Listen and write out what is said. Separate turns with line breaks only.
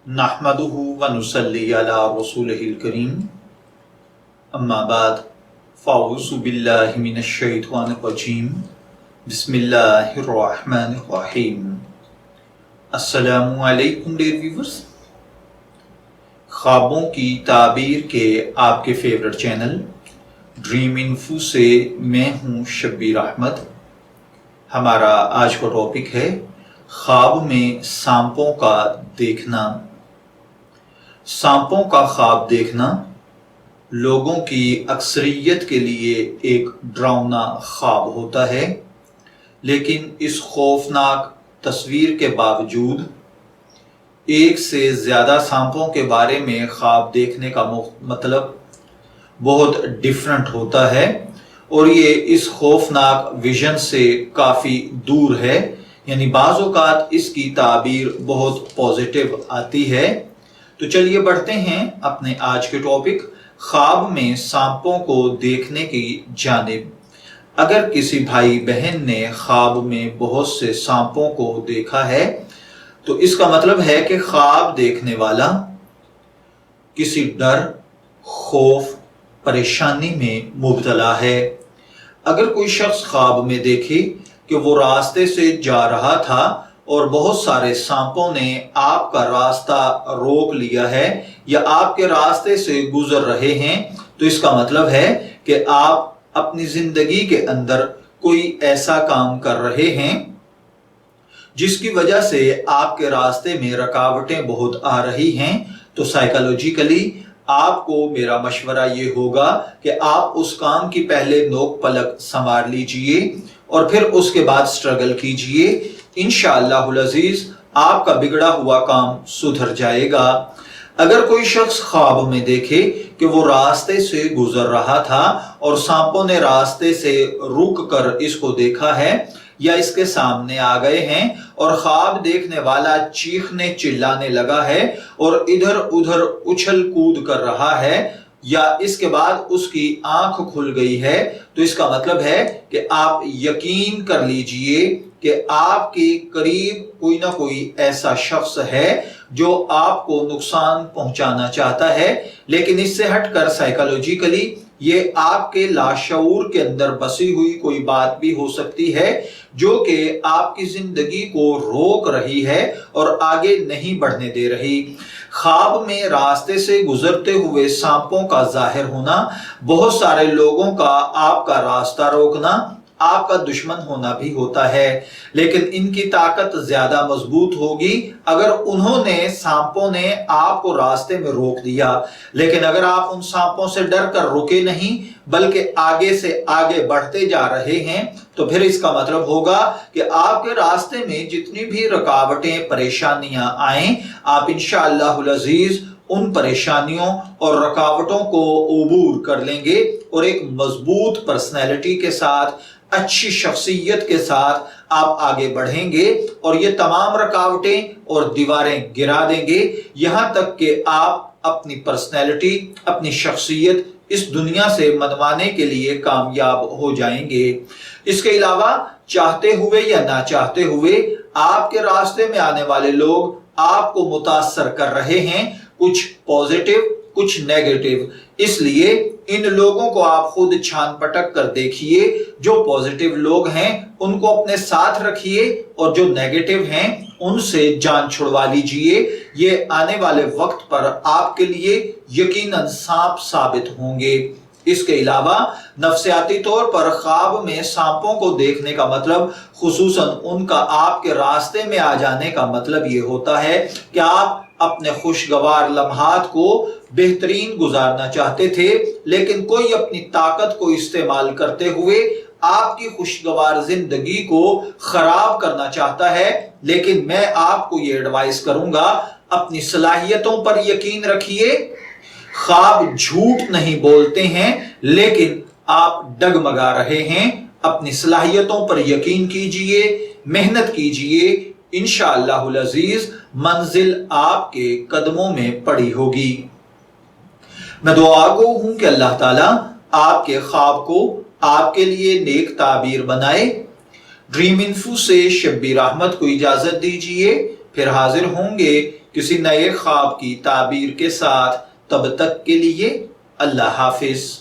नहमदुहु व नुसल्ली अला रसूलिहिल करीम अम्मा बाद फ़अऊज़ु बिल्लाहि मिनश शैतानिर रजीम बिस्मिल्लाहिर रहमानिर रहीम। अस्सलामु अलैकुम डियर व्यूअर्स, ख्वाबों की ताबीर के आपके फेवरेट चैनल ड्रीम इन्फो से मैं हूँ शब्बीर अहमद। हमारा आज का टॉपिक है ख्वाब में सांपों का देखना। सांपों का ख्वाब देखना लोगों की अक्सरियत के लिए एक डरावना ख्वाब होता है, लेकिन इस खौफनाक तस्वीर के बावजूद एक से ज़्यादा सांपों के बारे में ख्वाब देखने का मतलब बहुत डिफरेंट होता है और ये इस खौफनाक विजन से काफ़ी दूर है। यानी बाज़ औक़ात इसकी ताबीर बहुत पॉजिटिव आती है। तो चलिए बढ़ते हैं अपने आज के टॉपिक ख्वाब में सांपों को देखने की जानिब। अगर किसी भाई बहन ने ख्वाब में बहुत से सांपों को देखा है तो इसका मतलब है कि ख्वाब देखने वाला किसी डर, खौफ, परेशानी में मुब्तला है। अगर कोई शख्स ख्वाब में देखे कि वो रास्ते से जा रहा था और बहुत सारे सांपों ने आपका रास्ता रोक लिया है या आपके रास्ते से गुजर रहे हैं, तो इसका मतलब है कि आप अपनी जिंदगी के अंदर कोई ऐसा काम कर रहे हैं जिसकी वजह से आपके रास्ते में रुकावटें बहुत आ रही हैं। तो साइकोलॉजिकली आपको मेरा मशवरा ये होगा कि आप उस काम की पहले नोक पलक संवार लीजिए और फिर उसके बाद स्ट्रगल कीजिए। इंशाअल्लाहुल अज़ीज़ आपका बिगड़ा हुआ काम सुधर जाएगा। अगर कोई शख्स ख्वाब में देखे कि वो रास्ते से गुजर रहा था और सांपों ने रास्ते से रुक कर इसको देखा है या इसके सामने आ गए हैं और ख्वाब देखने वाला चीखने चिल्लाने लगा है और इधर उधर उछल कूद कर रहा है या इसके बाद उसकी आंख खुल गई है, तो इसका मतलब है कि आप यकीन कर लीजिए कि आपके करीब कोई ना कोई ऐसा शख्स है जो आपको नुकसान पहुंचाना चाहता है। लेकिन इससे हटकर साइकोलॉजिकली ये आपके लाशऊर के अंदर बसी हुई कोई बात भी हो सकती है जो कि आपकी जिंदगी को रोक रही है और आगे नहीं बढ़ने दे रही। ख्वाब में रास्ते से गुजरते हुए सांपों का जाहिर होना, बहुत सारे लोगों का आपका रास्ता रोकना आपका दुश्मन होना भी होता है, लेकिन इनकी ताकत ज्यादा मजबूत होगी अगर उन्होंने सांपों ने आपको रास्ते में रोक दिया। लेकिन अगर आप उन सांपों से डर कर रुके नहीं बल्कि आगे से आगे बढ़ते जा रहे हैं, तो फिर इसका मतलब होगा कि आपके रास्ते में जितनी भी रुकावटें परेशानियां आए, आप इंशाअल्लाहुल अज़ीज़ उन परेशानियों और रुकावटों को अबूर कर लेंगे और एक मजबूत पर्सनैलिटी के साथ, अच्छी शख्सियत के साथ आप आगे बढ़ेंगे और ये तमाम रुकावटें और दीवारें गिरा देंगे, यहां तक कि आप अपनी पर्सनैलिटी, अपनी शख्सियत इस दुनिया से मनवाने के लिए कामयाब हो जाएंगे। इसके अलावा चाहते हुए या ना चाहते हुए आपके रास्ते में आने वाले लोग आपको मुतासर कर रहे हैं, कुछ पॉजिटिव कुछ नेगेटिव। इसलिए इन लोगों को आप खुद छान पटक कर देखिए। जो पॉजिटिव लोग हैं उनको अपने साथ रखिए और जो नेगेटिव हैं उनसे जान छुड़वा लीजिए। ये आने वाले वक्त पर आपके लिए यकीनन सांप साबित होंगे। इसके अलावा नफ्सियाती तौर पर ख्वाब में सांपों को देखने का मतलब, खुसूसन उनका आपके रास्ते में आ जाने का मतलब ये होता है कि आप अपने खुशगवार लम्हात को बेहतरीन गुजारना चाहते थे, लेकिन कोई अपनी ताकत को इस्तेमाल करते हुए आपकी खुशगवार जिंदगी को खराब करना चाहता है। लेकिन मैं आपको ये एडवाइस करूंगा, अपनी सलाहियतों पर यकीन रखिए। ख्वाब झूठ नहीं बोलते हैं, लेकिन आप डगमगा रहे हैं। अपनी सलाहियतों पर यकीन कीजिए, मेहनत कीजिए, इंशाअल्लाहुल अज़ीज़ मंजिल आपके कदमों में पड़ी होगी। मैं दुआ गो हूं कि अल्लाह ताला आपके ख्वाब को आपके लिए नेक ताबीर बनाए। ड्रीम इन्फो से शब्बीर अहमद को इजाजत दीजिए, फिर हाजिर होंगे کسی نئے خواب کی تعبیر کے ساتھ تب تک کے لیے اللہ حافظ۔